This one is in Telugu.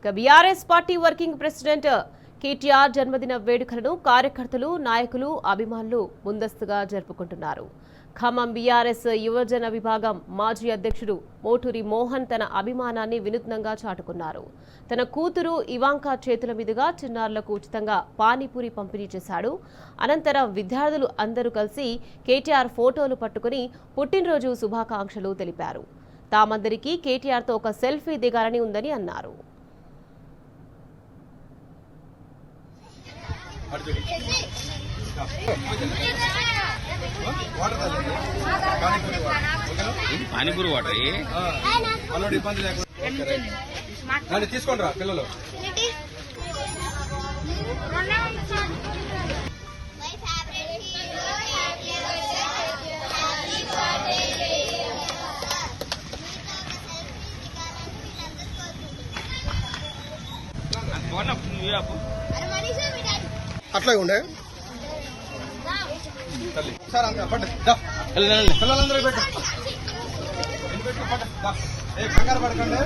BRS party working president KTR జన్మదిన వేడుకలను కార్యకర్తలు, నాయకులు, అభిమానులు ముందస్తుగా జరుపుకుంటున్నారు. ఖమ్మం BRS యువజన విభాగం మాజీ అధ్యక్షుడు మోటూరి మోహన్ తన అభిమానాన్ని వినూత్నంగా చాటుకున్నారు. తన కూతురు ఇవాంకా చేతుల మీదుగా చిన్నారులకు ఉచితంగా పానీపూరి పంపిణీ చేశాడు. అనంతరం విద్యార్థులు అందరూ కలిసి KTR ఫోటోలు పట్టుకుని పుట్టినరోజు శుభాకాంక్షలు తెలిపారు. తామందరికీ KTRతో ఒక సెల్ఫీ దిగాలని ఉందని అన్నారు. పానీపూరి వాటర్ ఇబ్బంది లేకుండా తీసుకోండి రా పిల్లలు. అట్లాగే ఉండే సార్ అంత పిల్లలందరూ పెట్టు కంగారు పడకండి.